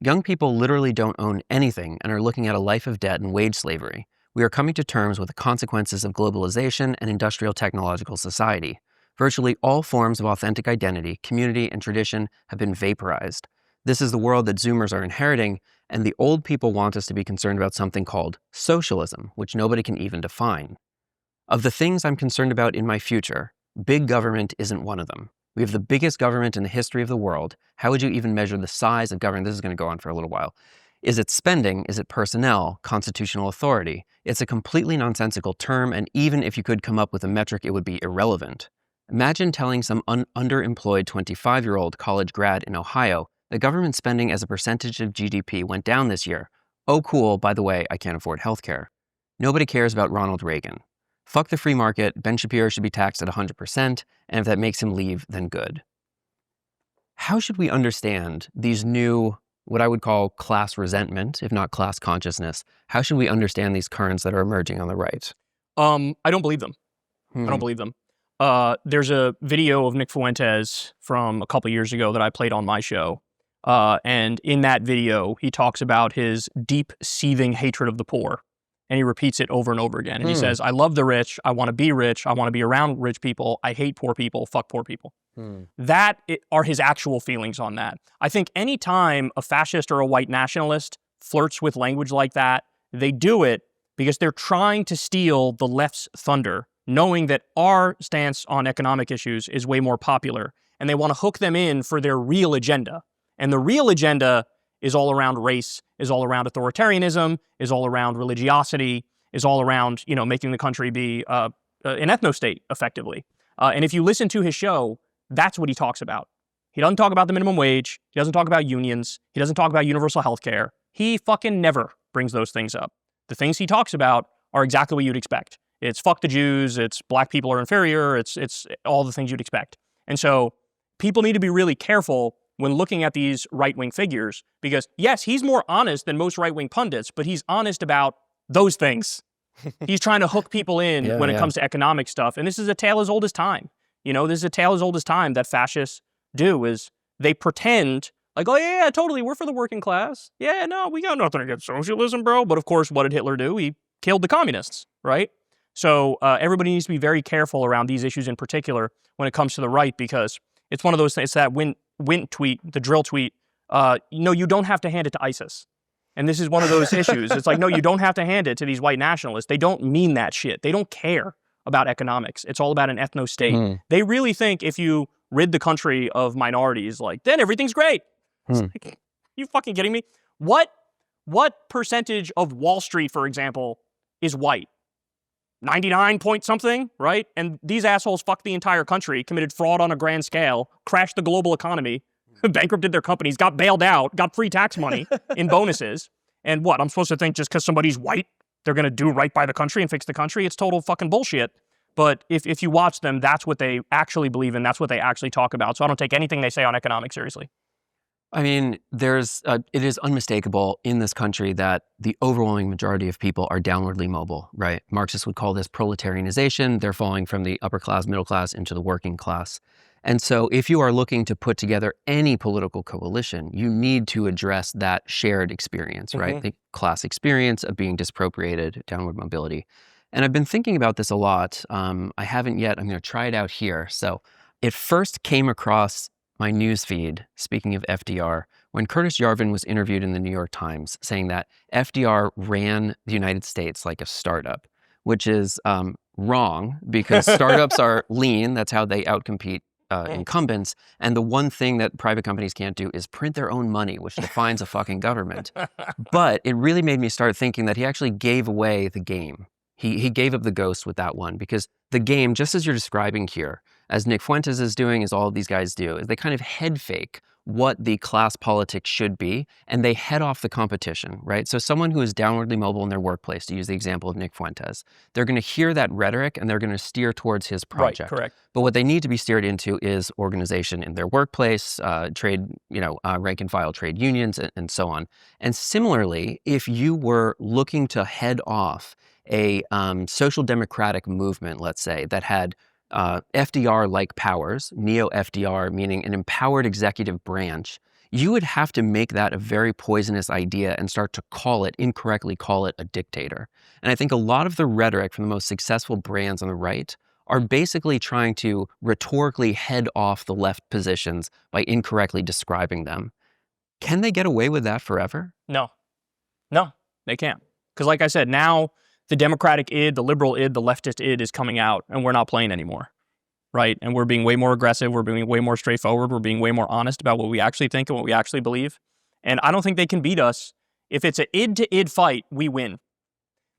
Young people literally don't own anything and are looking at a life of debt and wage slavery. We are coming to terms with the consequences of globalization and industrial technological society. Virtually all forms of authentic identity, community, and tradition have been vaporized. This is the world that Zoomers are inheriting, and the old people want us to be concerned about something called socialism, which nobody can even define. Of the things I'm concerned about in my future, big government isn't one of them. We have the biggest government in the history of the world. How would you even measure the size of government? This is going to go on for a little while. Is it spending? Is it personnel? Constitutional authority? It's a completely nonsensical term, and even if you could come up with a metric, it would be irrelevant. Imagine telling some underemployed 25-year-old college grad in Ohio that government spending as a percentage of GDP went down this year. Oh, cool, by the way, I can't afford healthcare. Nobody cares about Ronald Reagan. Fuck the free market, Ben Shapiro should be taxed at 100%, and if that makes him leave, then good. How should we understand these new, what I would call class resentment, if not class consciousness? How should we understand these currents that are emerging on the right? I don't believe them. I don't believe them. There's a video of Nick Fuentes from a couple years ago that I played on my show. And in that video, he talks about his deep, seething hatred of the poor. And he repeats it over and over again. And he says, I love the rich. I want to be rich. I want to be around rich people. I hate poor people. Fuck poor people. That are his actual feelings on that. I think any time a fascist or a white nationalist flirts with language like that, they do it because they're trying to steal the left's thunder, knowing that our stance on economic issues is way more popular. And they want to hook them in for their real agenda. And the real agenda is all around race, is all around authoritarianism, is all around religiosity, is all around, making the country be an ethno-state, effectively. And if you listen to his show, that's what he talks about. He doesn't talk about the minimum wage. He doesn't talk about unions. He doesn't talk about universal health care. He fucking never brings those things up. The things he talks about are exactly what you'd expect. It's fuck the Jews, it's black people are inferior, it's all the things you'd expect. And so people need to be really careful when looking at these right-wing figures, because yes, he's more honest than most right-wing pundits, but he's honest about those things. He's trying to hook people in when it comes to economic stuff. And this is a tale as old as time. This is a tale as old as time that fascists do, is they pretend like, oh yeah, totally, we're for the working class. Yeah, no, we got nothing against socialism, bro. But of course, what did Hitler do? He killed the communists, right? So everybody needs to be very careful around these issues in particular when it comes to the right, because it's one of those things, it's that Wint tweet, the drill tweet, you don't have to hand it to ISIS. And this is one of those issues. It's like, no, you don't have to hand it to these white nationalists. They don't mean that shit. They don't care about economics. It's all about an ethno-state. They really think if you rid the country of minorities, then everything's great. It's like, you fucking kidding me? What percentage of Wall Street, for example, is white? 99 point something, right? And these assholes fucked the entire country, committed fraud on a grand scale, crashed the global economy, bankrupted their companies, got bailed out, got free tax money in bonuses. And what, I'm supposed to think just because somebody's white, they're going to do right by the country and fix the country? It's total fucking bullshit. But if you watch them, that's what they actually believe in. That's what they actually talk about. So I don't take anything they say on economics seriously. I mean, it is unmistakable in this country that the overwhelming majority of people are downwardly mobile, right? Marxists would call this proletarianization. They're falling from the upper class, middle class into the working class. And so if you are looking to put together any political coalition, you need to address that shared experience, right? The class experience of being disappropriated, downward mobility. And I've been thinking about this a lot. I haven't yet. I'm going to try it out here. So it first came across my news feed, speaking of FDR, when Curtis Yarvin was interviewed in the New York Times saying that FDR ran the United States like a startup, which is wrong because startups are lean. That's how they outcompete incumbents. And the one thing that private companies can't do is print their own money, which defines a fucking government. But it really made me start thinking that he actually gave away the game. He gave up the ghost with that one, because the game, just as you're describing here, as Nick Fuentes is doing, as all of these guys do, is they kind of head fake what the class politics should be, and they head off the competition, right? So someone who is downwardly mobile in their workplace, to use the example of Nick Fuentes, they're going to hear that rhetoric and they're going to steer towards his project. Right, correct. But what they need to be steered into is organization in their workplace, trade, rank and file trade unions, and so on. And similarly, if you were looking to head off a social democratic movement, let's say, that had FDR-like powers, neo-FDR, meaning an empowered executive branch, you would have to make that a very poisonous idea and start to incorrectly call it a dictator. And I think a lot of the rhetoric from the most successful brands on the right are basically trying to rhetorically head off the left positions by incorrectly describing them. Can they get away with that forever? No, they can't. Because like I said, now the Democratic id, the liberal id, the leftist id is coming out, and we're not playing anymore, right? And we're being way more aggressive. We're being way more straightforward. We're being way more honest about what we actually think and what we actually believe. And I don't think they can beat us. If it's an id to id fight, we win.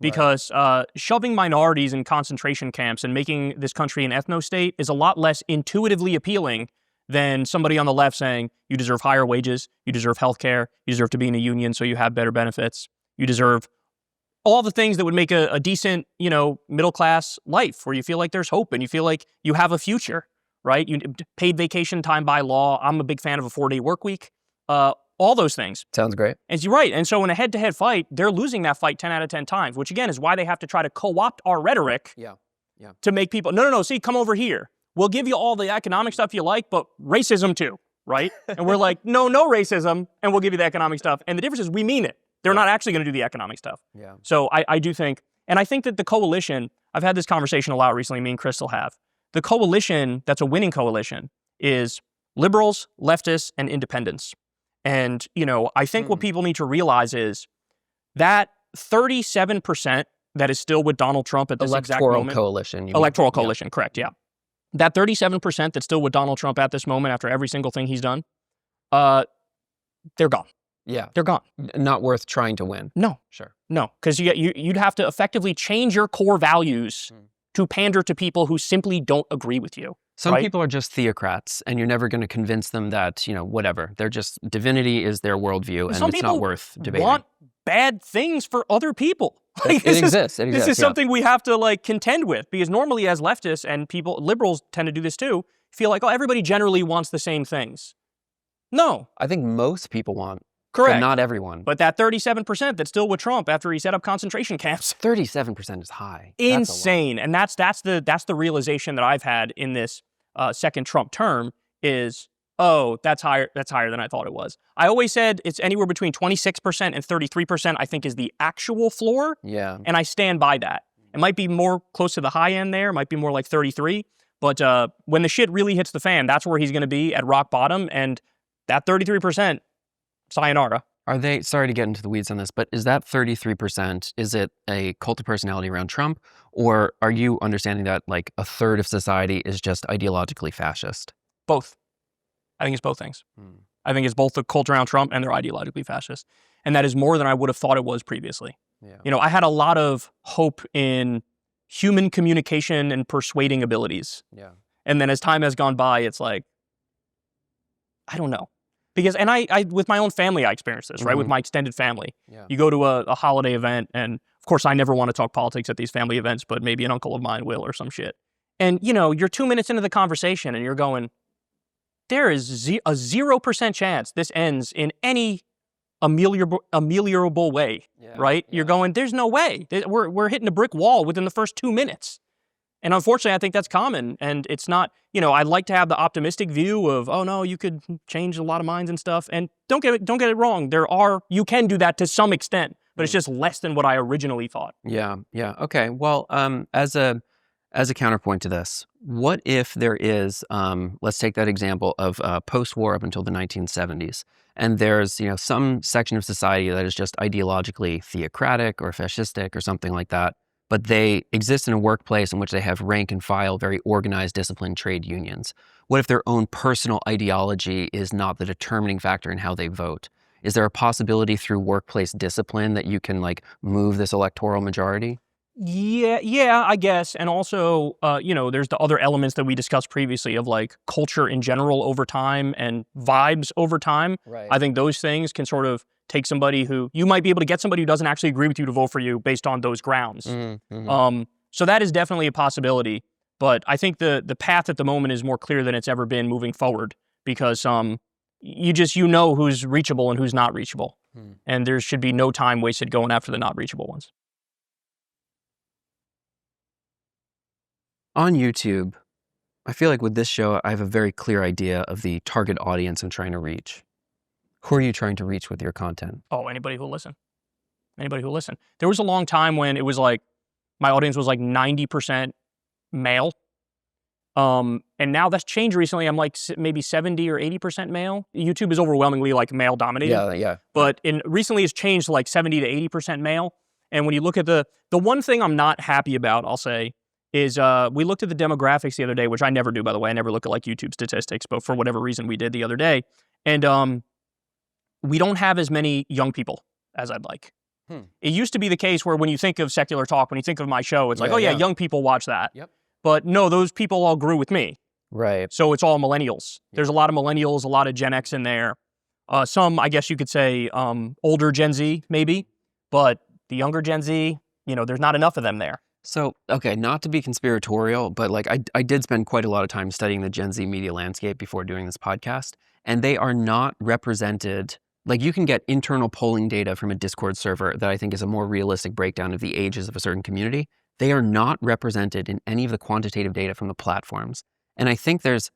Because shoving minorities in concentration camps and making this country an ethno-state is a lot less intuitively appealing than somebody on the left saying, you deserve higher wages, you deserve health care, you deserve to be in a union so you have better benefits, you deserve all the things that would make a decent, middle-class life where you feel like there's hope and you feel like you have a future, right? You paid vacation time by law. I'm a big fan of a 4-day work week. All those things. Sounds great. And you're right. And so in a head-to-head fight, they're losing that fight 10 out of 10 times, which again is why they have to try to co-opt our rhetoric to make people, no, see, come over here. We'll give you all the economic stuff you like, but racism too, right? And we're like, no racism, and we'll give you the economic stuff. And the difference is we mean it. They're not actually going to do the economic stuff. Yeah. So I do think, and I think that the coalition, I've had this conversation a lot recently, me and Crystal have. The coalition that's a winning coalition is liberals, leftists, and independents. And, I think what people need to realize is that 37% that is still with Donald Trump at this exact moment. Electoral coalition, correct, yeah. That 37% that's still with Donald Trump at this moment after every single thing he's done, they're gone. Yeah. They're gone. Not worth trying to win. No. Sure. No, because you'd have to effectively change your core values to pander to people who simply don't agree with you. Some people are just theocrats, and you're never going to convince them that, whatever. They're just, divinity is their worldview, and it's not worth debating. Want bad things for other people. It exists. This is something we have to contend with, because normally as leftists and liberals tend to do this too, feel like, everybody generally wants the same things. No. I think most people want. Correct. But not everyone. But that 37% that's still with Trump after he set up concentration camps. 37% is high. Insane. And that's the realization that I've had in this second Trump term is, that's higher than I thought it was. I always said it's anywhere between 26% and 33%, I think, is the actual floor. Yeah. And I stand by that. It might be more close to the high end there. It might be more like 33. But when the shit really hits the fan, that's where he's going to be at rock bottom. And that 33%, sayonara. Are they, sorry to get into the weeds on this, but is that 33%, is it a cult of personality around Trump? Or are you understanding that a third of society is just ideologically fascist? Both. I think it's both things. I think it's both the cult around Trump and they're ideologically fascist. And that is more than I would have thought it was previously. Yeah. I had a lot of hope in human communication and persuading abilities. Yeah. And then as time has gone by, it's like, I don't know. Because, and I with my own family, I experienced this, right? With my extended family. Yeah. You go to a holiday event, and of course, I never want to talk politics at these family events, but maybe an uncle of mine will or some shit. And, you're 2 minutes into the conversation, and you're going, there is a 0% chance this ends in any ameliorable way, right? Yeah. You're going, there's no way. We're hitting a brick wall within the first 2 minutes. And unfortunately, I think that's common. And it's not, I'd like to have the optimistic view of, oh no, you could change a lot of minds and stuff. And don't get it wrong. You can do that to some extent, but it's just less than what I originally thought. Yeah. Okay. Well, as a counterpoint to this, what if there is, let's take that example of post-war up until the 1970s, and there's, some section of society that is just ideologically theocratic or fascistic or something like that, but they exist in a workplace in which they have rank and file, very organized, disciplined trade unions. What if their own personal ideology is not the determining factor in how they vote? Is there a possibility through workplace discipline that you can move this electoral majority? Yeah, I guess. And also, there's the other elements that we discussed previously of culture in general over time and vibes over time. Right. I think those things can sort of take somebody who, you might be able to get somebody who doesn't actually agree with you to vote for you based on those grounds. So that is definitely a possibility. But I think the path at the moment is more clear than it's ever been moving forward because you know who's reachable and who's not reachable. And there should be no time wasted going after the not reachable ones. On YouTube, I feel like with this show, I have a very clear idea of the target audience I'm trying to reach. Who are you trying to reach with your content? Oh, anybody who'll listen. Anybody who'll listen. There was a long time when it was like, my audience was like 90% male. And now that's changed recently. I'm like maybe 70 or 80% male. YouTube is overwhelmingly like male dominated. Yeah. But recently it's changed to like 70 to 80% male. And when you look at the one thing I'm not happy about, I'll say, is we looked at the demographics the other day, which I never do, by the way. I never look at like YouTube statistics, but for whatever reason we did the other day. And we don't have as many young people as I'd like. It used to be the case where when you think of secular talk, when you think of my show, it's like, oh yeah, young people watch that. Yep. But no, those people all grew with me. Right. So it's all millennials. There's a lot of millennials, a lot of Gen X in there. Some, I guess you could say, older Gen Z, maybe. But the younger Gen Z, there's not enough of them there. So, okay, not to be conspiratorial, but like I did spend quite a lot of time studying the Gen Z media landscape before doing this podcast, and they are not represented. Like, you can get internal polling data from a Discord server that I think is a more realistic breakdown of the ages of a certain community. They are not represented in any of the quantitative data from the platforms. And I think there's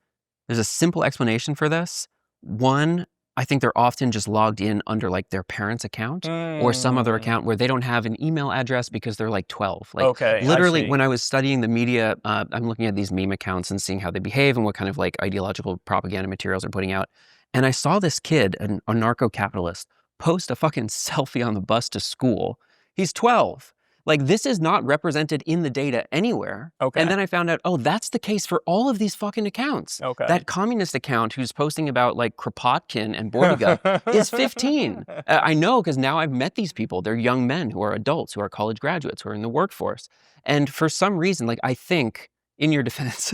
a simple explanation for this. One, I think they're often just logged in under like their parents' account or some other account where they don't have an email address because they're like 12. Like, okay, literally, when I was studying the media, I'm looking at these meme accounts and seeing how they behave and what kind of like ideological propaganda materials they're putting out. And I saw this kid, a narco-capitalist, post a fucking selfie on the bus to school. He's 12. Like, this is not represented in the data anywhere. Okay. And then I found out, oh, that's the case for all of these fucking accounts. Okay. That communist account who's posting about like Kropotkin and Bordiga is 15. I know because now I've met these people. They're young men who are adults, who are college graduates, who are in the workforce. And for some reason, like, I think, in your defense,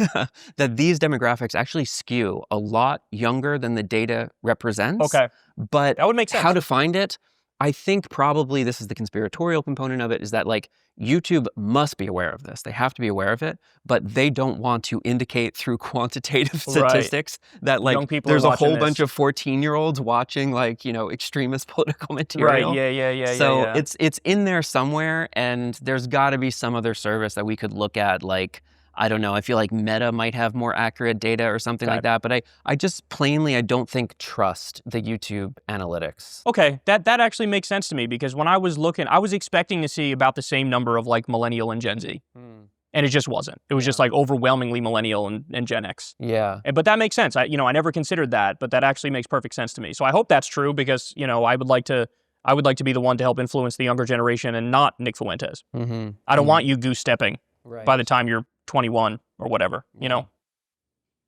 that these demographics actually skew a lot younger than the data represents. Okay. But that would make sense. How to find it? I think probably this is the conspiratorial component of it, is that like YouTube must be aware of this. They have to be aware of it, but they don't want to indicate through quantitative statistics that like there's a whole bunch of 14-year-olds watching like, extremist political material. Right, yeah. So it's in there somewhere, and there's got to be some other service that we could look at, like, I don't know, I feel like Meta might have more accurate data or something like that, but I just plainly, I don't think trust the YouTube analytics. Okay, that actually makes sense to me, because when I was looking, I was expecting to see about the same number of like millennial and Gen Z, and it just wasn't. It was just like overwhelmingly millennial and Gen X. Yeah. But that makes sense. I never considered that, but that actually makes perfect sense to me. So I hope that's true, because, I would like to be the one to help influence the younger generation and not Nick Fuentes. I don't want you goose stepping by the time you're 21 or whatever,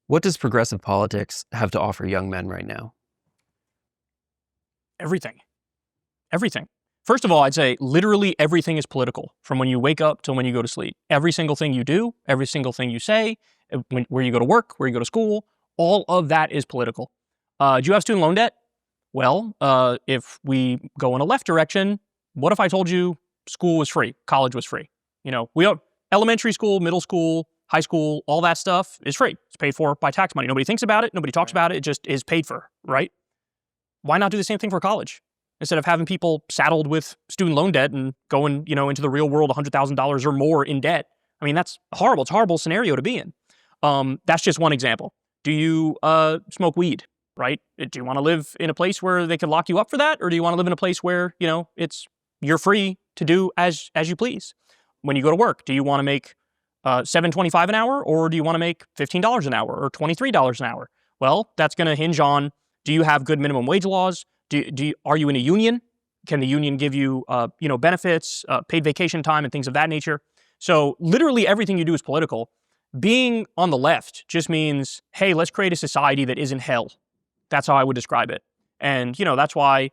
What does progressive politics have to offer young men right now? Everything. First of all, I'd say literally everything is political, from when you wake up till when you go to sleep. Every single thing you do, every single thing you say, where you go to work, where you go to school, all of that is political. Do you have student loan debt? Well, if we go in a left direction, what if I told you school was free, college was free? Elementary school, middle school, high school, all that stuff is free. It's paid for by tax money. Nobody thinks about it. Nobody talks about it. It just is paid for, right? Why not do the same thing for college? Instead of having people saddled with student loan debt and going, into the real world $100,000 or more in debt. I mean, that's horrible. It's a horrible scenario to be in. That's just one example. Do you smoke weed, right? Do you want to live in a place where they can lock you up for that? Or do you want to live in a place where, you're free to do as you please? When you go to work, do you want to make $7.25 an hour, or do you want to make $15 an hour or $23 an hour? Well, that's going to hinge on, do you have good minimum wage laws? Are you in a union? Can the union give you benefits, paid vacation time, and things of that nature? So literally everything you do is political. Being on the left just means, hey, let's create a society that isn't hell. That's how I would describe it. And that's why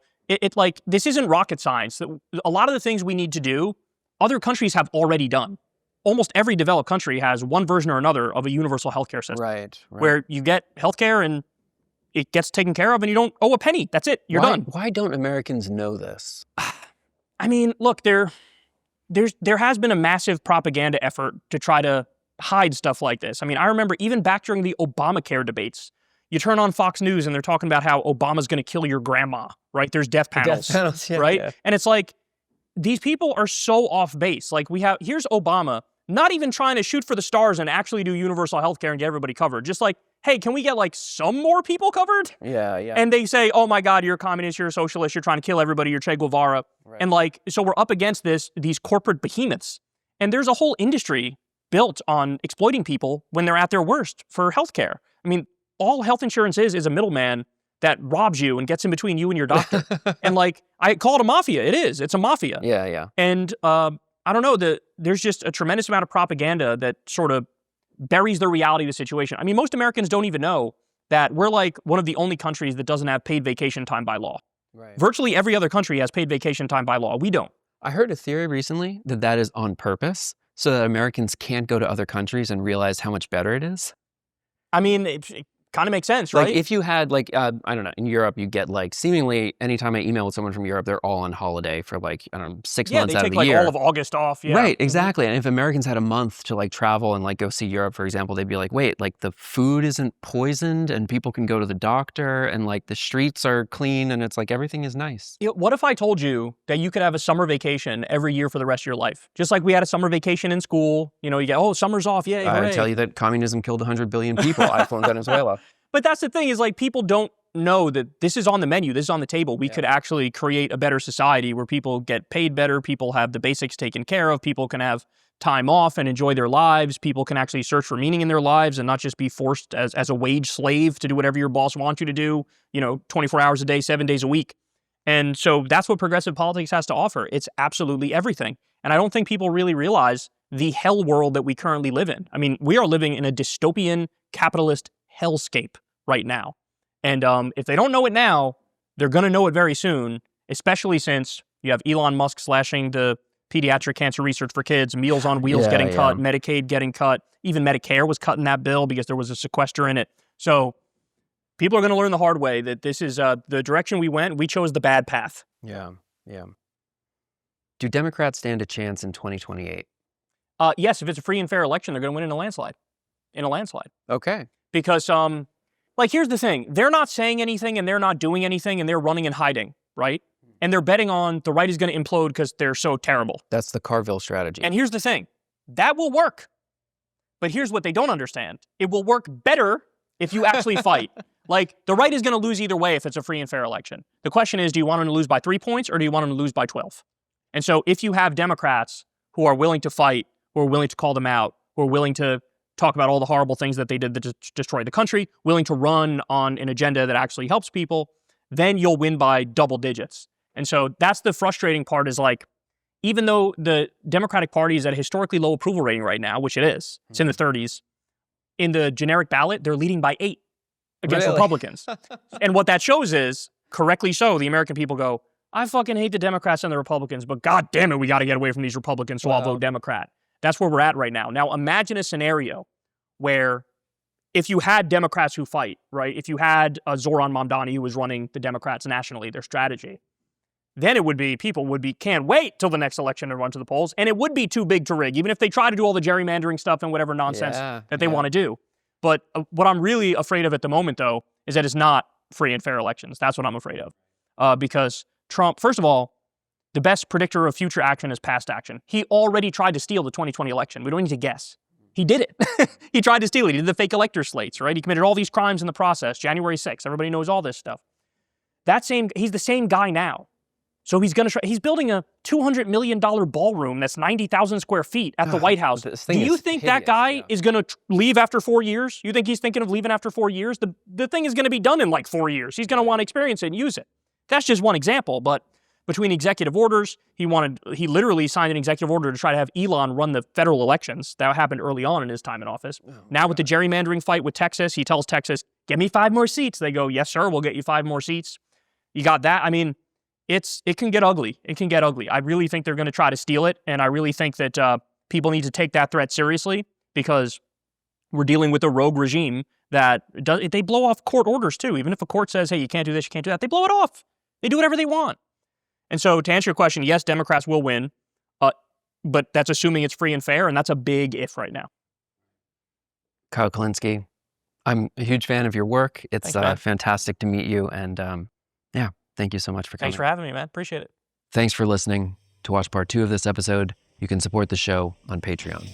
this isn't rocket science. A lot of the things we need to do, other countries have already done. Almost every developed country has one version or another of a universal healthcare system. Right. Where you get healthcare and it gets taken care of and you don't owe a penny. That's it. You're done. Why don't Americans know this? I mean, look, there has been a massive propaganda effort to try to hide stuff like this. I mean, I remember even back during the Obamacare debates, you turn on Fox News and they're talking about how Obama's going to kill your grandma, right? There's death panels, right? Yeah. And it's like, these people are so off base. Like here's Obama not even trying to shoot for the stars and actually do universal healthcare and get everybody covered. Just like hey, can we get like some more people covered? Yeah. And they say, oh my God, you're a communist, you're a socialist, you're trying to kill everybody, you're Che Guevara. Right. And like, so we're up against these corporate behemoths. And there's a whole industry built on exploiting people when they're at their worst for healthcare. I mean, all health insurance is a middleman that robs you and gets in between you and your doctor. And like, I call it a mafia. It is. It's a mafia. Yeah. And I don't know, there's just a tremendous amount of propaganda that sort of buries the reality of the situation. I mean, most Americans don't even know that we're like one of the only countries that doesn't have paid vacation time by law. Right. Virtually every other country has paid vacation time by law. We don't. I heard a theory recently that is on purpose so that Americans can't go to other countries and realize how much better it is. I mean, it kind of makes sense, right? Like if you had like, I don't know, in Europe, you get like seemingly anytime I email with someone from Europe, they're all on holiday for like, I don't know, 6 months out of the year. Yeah, they take like all of August off. Yeah. Right, exactly. And if Americans had a month to like travel and like go see Europe, for example, they'd be like, wait, like the food isn't poisoned and people can go to the doctor and like the streets are clean and it's like everything is nice. What if I told you that you could have a summer vacation every year for the rest of your life? Just like we had a summer vacation in school. You know, you get, oh, summer's off. Yay, hooray. I tell you that communism killed 100 billion people. I flew in Venezuela. But that's the thing is like people don't know that this is on the menu. This is on the table. We could actually create a better society where people get paid better. People have the basics taken care of. People can have time off and enjoy their lives. People can actually search for meaning in their lives and not just be forced as a wage slave to do whatever your boss wants you to do, 24 hours a day, 7 days a week. And so that's what progressive politics has to offer. It's absolutely everything. And I don't think people really realize the hell world that we currently live in. I mean, we are living in a dystopian capitalist hellscape right now. And if they don't know it now, they're going to know it very soon, especially since you have Elon Musk slashing the pediatric cancer research for kids, Meals on Wheels getting cut, Medicaid getting cut, even Medicare was cut in that bill because there was a sequester in it. So people are going to learn the hard way that this is the direction we went. We chose the bad path. Yeah. Do Democrats stand a chance in 2028? Yes, if it's a free and fair election, they're going to win in a landslide. Okay. Because like, here's the thing. They're not saying anything and they're not doing anything and they're running and hiding, right? And they're betting on the right is going to implode because they're so terrible. That's the Carville strategy. And here's the thing. That will work. But here's what they don't understand. It will work better if you actually fight. Like, the right is going to lose either way if it's a free and fair election. The question is, do you want them to lose by 3 points or do you want them to lose by 12? And so if you have Democrats who are willing to fight, who are willing to call them out, who are willing to talk about all the horrible things that they did that destroyed the country, willing to run on an agenda that actually helps people, then you'll win by double digits. And so that's the frustrating part is like, even though the Democratic Party is at a historically low approval rating right now, which it is, it's in the 30s, in the generic ballot, they're leading by 8 against Republicans. And what that shows is, correctly so, the American people go, I fucking hate the Democrats and the Republicans, but God damn it, we got to get away from these Republicans, so I'll vote Democrat. That's where we're at right now. Now, imagine a scenario where if you had Democrats who fight, right? If you had Zoran Mamdani who was running the Democrats nationally, their strategy, then it would be, people would be, can't wait till the next election to run to the polls, and it would be too big to rig, even if they try to do all the gerrymandering stuff and whatever nonsense that they want to do. But what I'm really afraid of at the moment, though, is that it's not free and fair elections. That's what I'm afraid of. Because Trump, first of all, the best predictor of future action is past action. He already tried to steal the 2020 election. We don't need to guess. He did it. He tried to steal it. He did the fake elector slates, right? He committed all these crimes in the process. January 6th, everybody knows all this stuff. He's the same guy now. So he's building a $200 million ballroom that's 90,000 square feet at the White House. Do you think that guy is going to leave after 4 years? You think he's thinking of leaving after 4 years? The thing is going to be done in like 4 years. He's going to want to experience it and use it. That's just one example, but between executive orders, he literally signed an executive order to try to have Elon run the federal elections. That happened early on in his time in office. Now with the gerrymandering fight with Texas, he tells Texas, give me 5 more seats. They go, yes, sir, we'll get you 5 more seats. You got that? I mean, it can get ugly. It can get ugly. I really think they're going to try to steal it, and I really think that people need to take that threat seriously because we're dealing with a rogue regime that they blow off court orders too. Even if a court says, hey, you can't do this, you can't do that, they blow it off. They do whatever they want. And so to answer your question, yes, Democrats will win, but that's assuming it's free and fair, and that's a big if right now. Kyle Kulinski, I'm a huge fan of your work. It's fantastic to meet you, and thank you so much for coming. Thanks for having me, man. Appreciate it. Thanks for listening. To watch part 2 of this episode, you can support the show on Patreon.